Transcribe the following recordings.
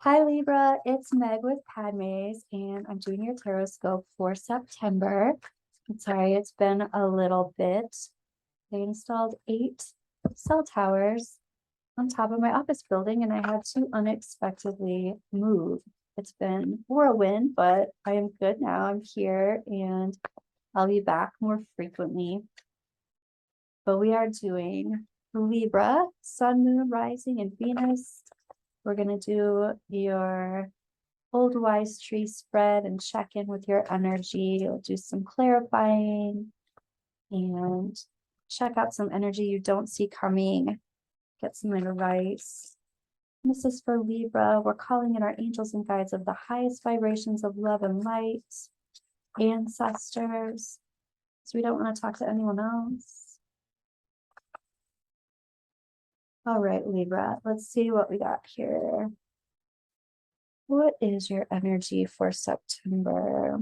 Hi Libra, it's Meg with Padmes, and I'm doing your Tarotscope for September. I'm sorry, it's been a little bit. They installed 8 cell towers on top of my office building, and I had to unexpectedly move. It's been a whirlwind, but I am good now. I'm here, and I'll be back more frequently. But we are doing Libra, Sun, Moon, Rising, and Venus. We're going to do your old wise tree spread and check in with your energy. You'll do some clarifying and check out some energy you don't see coming. Get some advice. This is for Libra. We're calling in our angels and guides of the highest vibrations of love and light, ancestors. So we don't want to talk to anyone else. All right, Libra, let's see what we got here. What is your energy for September?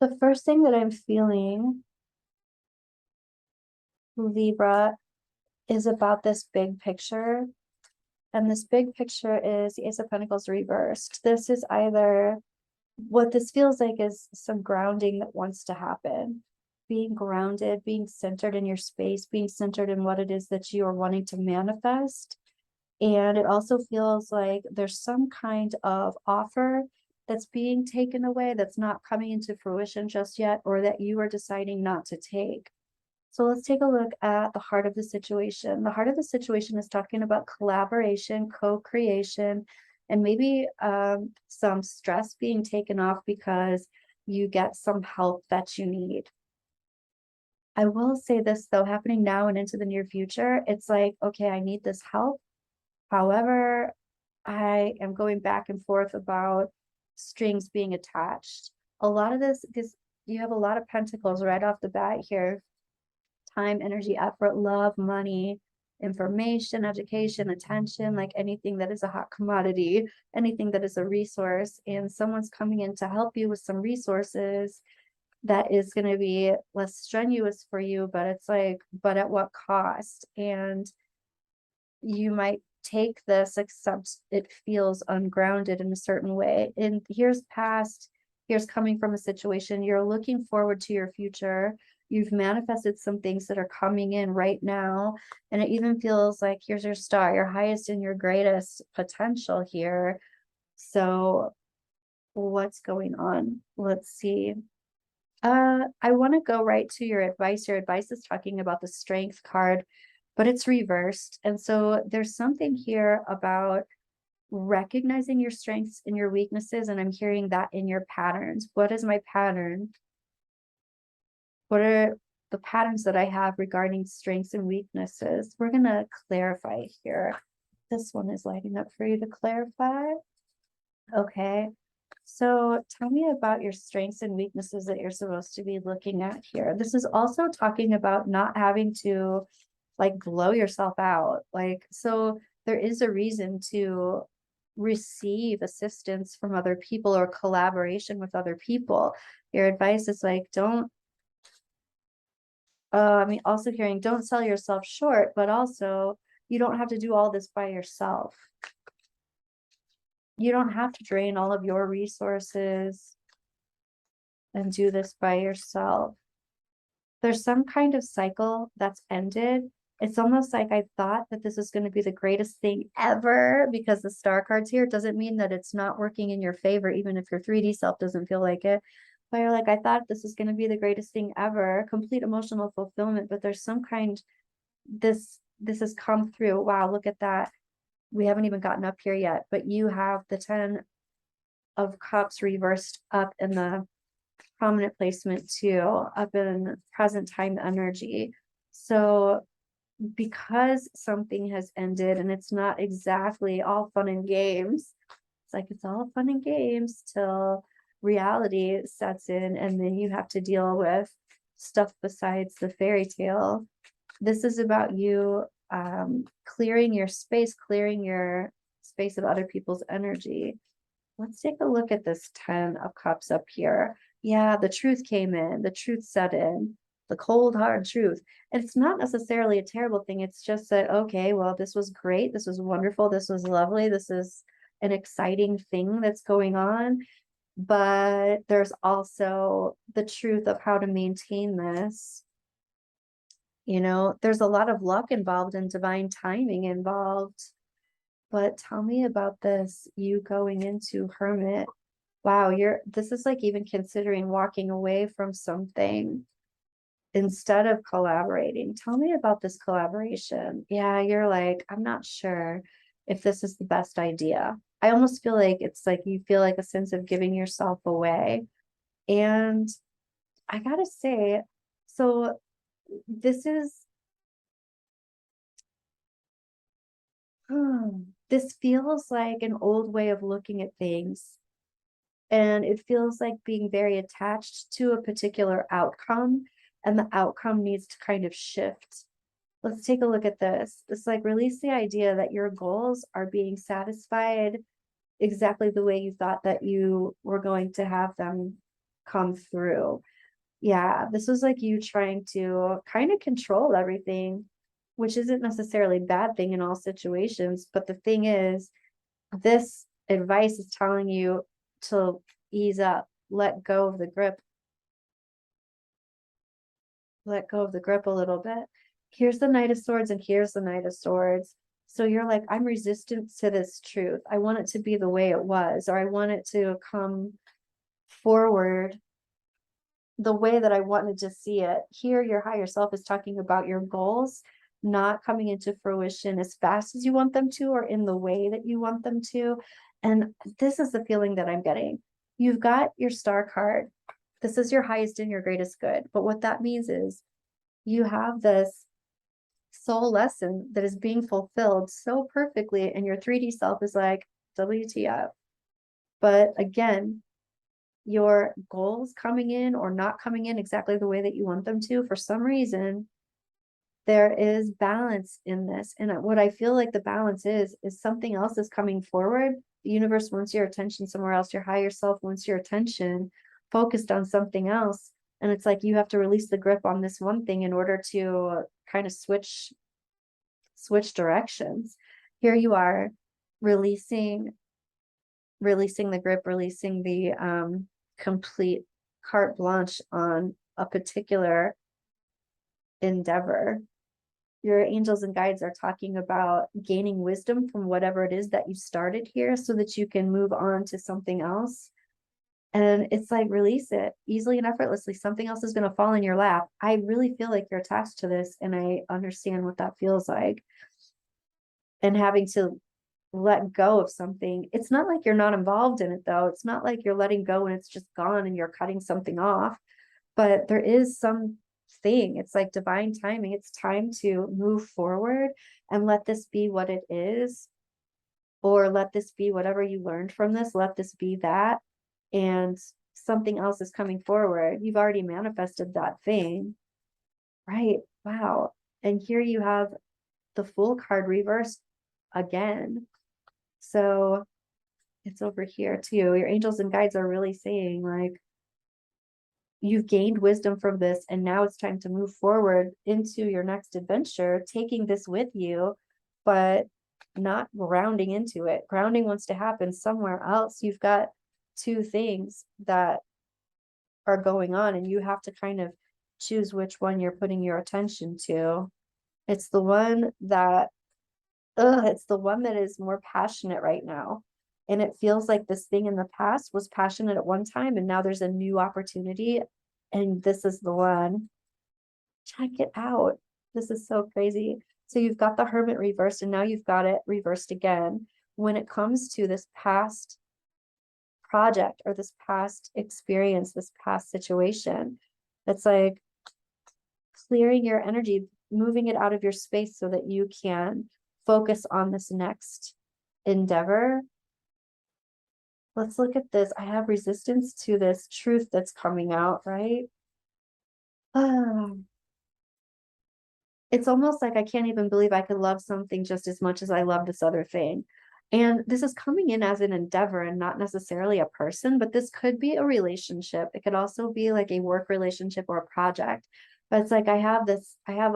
The first thing that I'm feeling, Libra, is about this big picture. And this big picture is the Ace of Pentacles reversed. This is either, what this feels like is some grounding that wants to happen. Being grounded, being centered in your space, being centered in what it is that you are wanting to manifest. And it also feels like there's some kind of offer that's being taken away, that's not coming into fruition just yet, or that you are deciding not to take. So let's take a look at the heart of the situation. The heart of the situation is talking about collaboration, co-creation, and maybe some stress being taken off because you get some help that you need. I will say this though, happening now and into the near future, it's like, okay, I need this help. However, I am going back and forth about strings being attached. A lot of this, because you have a lot of pentacles right off the bat here. Time, energy, effort, love, money, information, education, attention, like anything that is a hot commodity, anything that is a resource, and someone's coming in to help you with some resources that is going to be less strenuous for you, but it's like, but at what cost? And you might take this, except it feels ungrounded in a certain way. And here's coming from a situation, you're looking forward to your future. You've manifested some things that are coming in right now. And it even feels like here's your star, your highest and your greatest potential here. So what's going on? Let's see. I want to go right to your advice. Your advice is talking about the strength card, but it's reversed. And so there's something here about recognizing your strengths and your weaknesses. And I'm hearing that in your patterns. What is my pattern? What are the patterns that I have regarding strengths and weaknesses? We're going to clarify here. This one is lighting up for you to clarify. Okay. So tell me about your strengths and weaknesses that you're supposed to be looking at here. This is also talking about not having to like blow yourself out. Like, so there is a reason to receive assistance from other people or collaboration with other people. Your advice is like, don't, also hearing, don't sell yourself short, but also you don't have to do all this by yourself. You don't have to drain all of your resources and do this by yourself. There's some kind of cycle that's ended. It's almost like I thought that this is going to be the greatest thing ever because the star card's here. It doesn't mean that it's not working in your favor, even if your 3D self doesn't feel like it. But you're like, I thought this is going to be the greatest thing ever, complete emotional fulfillment. But there's some kind, this has come through. Wow, look at that. We haven't even gotten up here yet, but you have the 10 of Cups reversed up in the prominent placement too, up in present time energy. So because something has ended and it's not exactly all fun and games, it's like it's all fun and games till reality sets in, and then you have to deal with stuff besides the fairy tale. This is about you clearing your space of other people's energy. Let's take a look at this 10 of Cups up here. Yeah, the truth came in, the truth set in, the cold, hard truth. And it's not necessarily a terrible thing. It's just that, okay, well, this was great. This was wonderful. This was lovely. This is an exciting thing that's going on. But there's also the truth of how to maintain this. You know, there's a lot of luck involved and divine timing involved. But tell me about this, you going into hermit. Wow, this is like even considering walking away from something instead of collaborating. Tell me about this collaboration. Yeah, you're like, I'm not sure if this is the best idea. I almost feel like it's like you feel like a sense of giving yourself away. And I gotta say, so this is, this feels like an old way of looking at things. And it feels like being very attached to a particular outcome, and the outcome needs to kind of shift. Let's take a look at this. It's like release the idea that your goals are being satisfied exactly the way you thought that you were going to have them come through. Yeah, this was like you trying to kind of control everything, which isn't necessarily a bad thing in all situations. But the thing is, this advice is telling you to ease up, let go of the grip, let go of the grip a little bit. Here's the Knight of Swords and here's the Knight of Swords. So you're like, I'm resistant to this truth. I want it to be the way it was, or I want it to come forward the way that I wanted to see it. Here, your higher self is talking about your goals not coming into fruition as fast as you want them to, or in the way that you want them to. And this is the feeling that I'm getting. You've got your star card. This is your highest and your greatest good. But what that means is you have this soul lesson that is being fulfilled so perfectly, and your 3D self is like, WTF. But again, your goals coming in or not coming in exactly the way that you want them to, for some reason, there is balance in this. And what I feel like the balance is something else is coming forward. The universe wants your attention somewhere else. Your higher self wants your attention focused on something else. And it's like you have to release the grip on this one thing in order to kind of switch directions. Here you are releasing the grip, releasing the complete carte blanche on a particular endeavor. Your angels and guides are talking about gaining wisdom from whatever it is that you started here so that you can move on to something else. And it's like, release it easily and effortlessly. Something else is going to fall in your lap. I really feel like you're attached to this, and I understand what that feels like. And having to let go of something. It's not like you're not involved in it, though. It's not like you're letting go and it's just gone and you're cutting something off. But there is some thing. It's like divine timing. It's time to move forward and let this be what it is, or let this be whatever you learned from this. Let this be that. And something else is coming forward. You've already manifested that thing, right? Wow. And here you have the Fool card reversed again. So it's over here too. Your angels and guides are really saying, like, you've gained wisdom from this, and now it's time to move forward into your next adventure, taking this with you, but not grounding into it. Grounding wants to happen somewhere else. You've got two things that are going on, and you have to kind of choose which one you're putting your attention to. It's the one that, it's the one that is more passionate right now. And it feels like this thing in the past was passionate at one time, and now there's a new opportunity. And this is the one. Check it out. This is so crazy. So you've got the Hermit reversed, and now you've got it reversed again. When it comes to this past project or this past experience, this past situation, it's like clearing your energy, moving it out of your space so that you can focus on this next endeavor. Let's look at this. I have resistance to this truth that's coming out, right? It's almost like I can't even believe I could love something just as much as I love this other thing. And this is coming in as an endeavor and not necessarily a person, but this could be a relationship. It could also be like a work relationship or a project. But it's like I have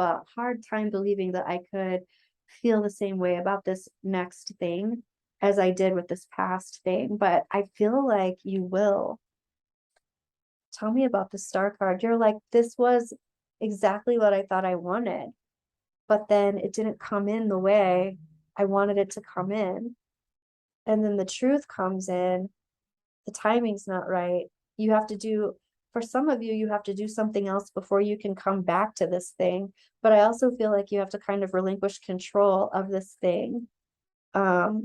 a hard time believing that I could feel the same way about this next thing as I did with this past thing. But I feel like you will. Tell me about the star card. You're like, this was exactly what I thought I wanted, but then it didn't come in the way I wanted it to come in. And then the truth comes in, the timing's not right. You have to do, for some of you, you have to do something else before you can come back to this thing. But I also feel like you have to kind of relinquish control of this thing. To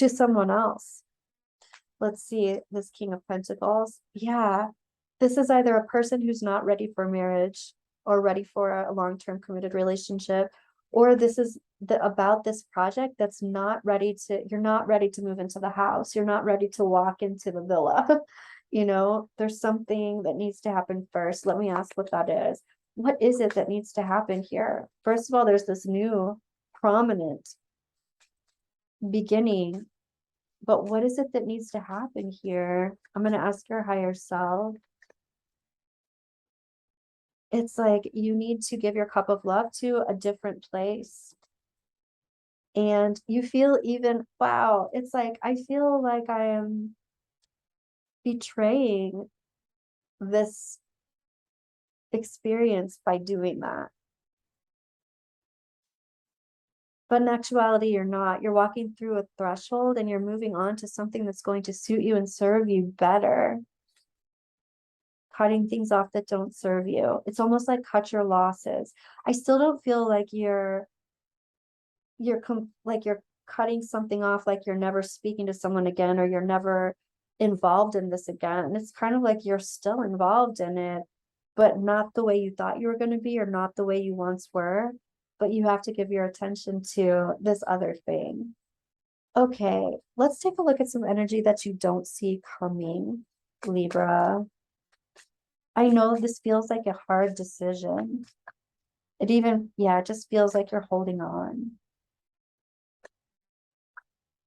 someone else. Let's see, this King of Pentacles. Yeah, this is either a person who's not ready for marriage or ready for a long-term committed relationship, or this is about this project that's not ready to, you're not ready to move into the house. You're not ready to walk into the villa. You know, there's something that needs to happen first. Let me ask what that is. What is it that needs to happen here? First of all, there's this new prominent beginning, but what is it that needs to happen here? I'm going to ask your higher self. It's like you need to give your cup of love to a different place. And you feel even, wow, it's like, I feel like I am betraying this experience by doing that. But in actuality, you're not. You're walking through a threshold and you're moving on to something that's going to suit you and serve you better. Cutting things off that don't serve you. It's almost like cut your losses. I still don't feel like you're cutting something off, like you're never speaking to someone again, or you're never involved in this again. And it's kind of like you're still involved in it, but not the way you thought you were going to be, or not the way you once were. But you have to give your attention to this other thing. Okay, let's take a look at some energy that you don't see coming, Libra. I know this feels like a hard decision. It even, yeah, it just feels like you're holding on.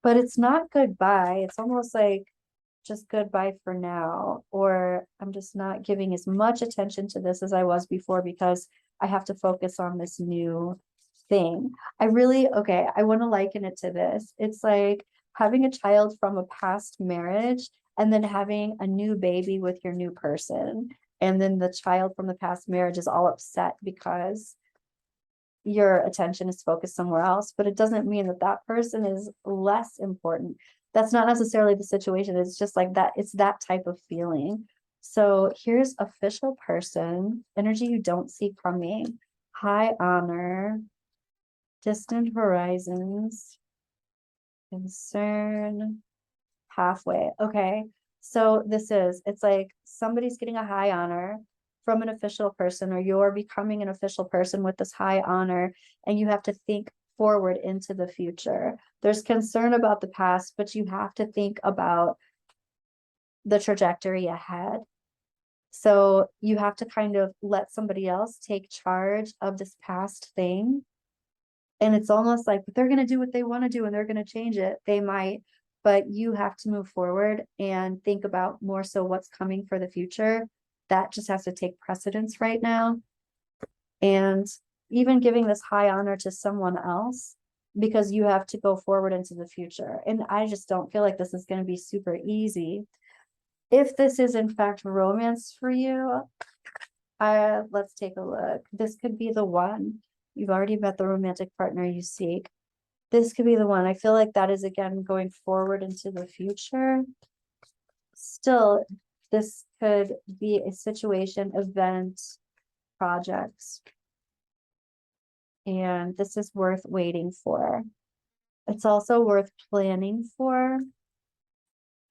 But it's not goodbye. It's almost like just goodbye for now, or I'm just not giving as much attention to this as I was before because I have to focus on this new thing. Okay, I want to liken it to this. It's like having a child from a past marriage and then having a new baby with your new person. And then the child from the past marriage is all upset because your attention is focused somewhere else, but it doesn't mean that that person is less important. That's not necessarily the situation. It's just like that. It's that type of feeling. So here's official person, energy you don't see coming, high honor, distant horizons, concern, halfway. Okay. So it's like somebody's getting a high honor from an official person, or you're becoming an official person with this high honor, and you have to think forward into the future. There's concern about the past, but you have to think about the trajectory ahead. So you have to kind of let somebody else take charge of this past thing. And it's almost like they're going to do what they want to do and they're going to change it. They might, but you have to move forward and think about more so what's coming for the future. That just has to take precedence right now. And even giving this high honor to someone else, because you have to go forward into the future. And I just don't feel like this is going to be super easy. If this is in fact romance for you, let's take a look. This could be the one. You've already met the romantic partner you seek. This could be the one. I feel like that is again going forward into the future. Still, this could be a situation, event, projects. And this is worth waiting for. It's also worth planning for.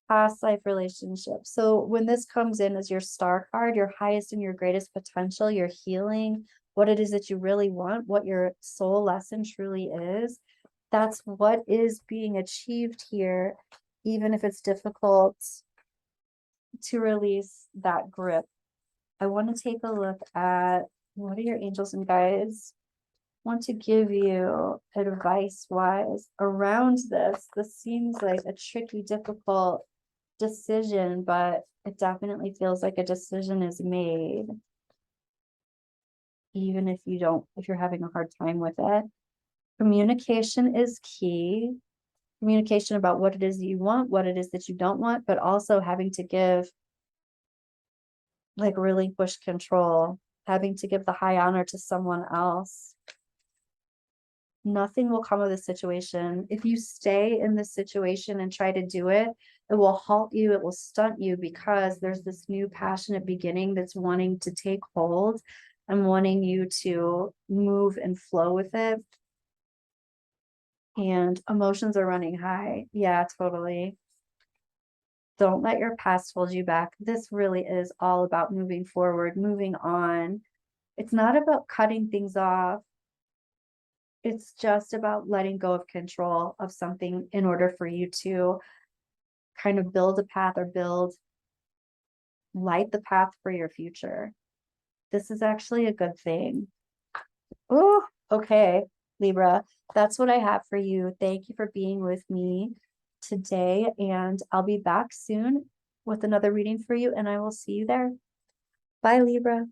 Past life relationship. So when this comes in as your star card, your highest and your greatest potential, your healing, what it is that you really want, what your soul lesson truly is, that's what is being achieved here, even if it's difficult to release that grip. I want to take a look at what are your angels and guides want to give you advice wise around this. This seems like a tricky, difficult decision, but it definitely feels like a decision is made. Even if you're having a hard time with it. Communication is key. Communication about what it is you want, what it is that you don't want, but also having to give, like, relinquish control, having to give the high honor to someone else. Nothing will come of this situation. If you stay in this situation and try to do it, it will halt you, it will stunt you, because there's this new passionate beginning that's wanting to take hold and wanting you to move and flow with it. And emotions are running high. Yeah, totally. Don't let your past hold you back. This really is all about moving forward, moving on. It's not about cutting things off. It's just about letting go of control of something in order for you to kind of build a path, or light the path for your future. This is actually a good thing. Oh, okay, Libra, that's what I have for you. Thank you for being with me today, and I'll be back soon with another reading for you, and I will see you there. Bye, Libra.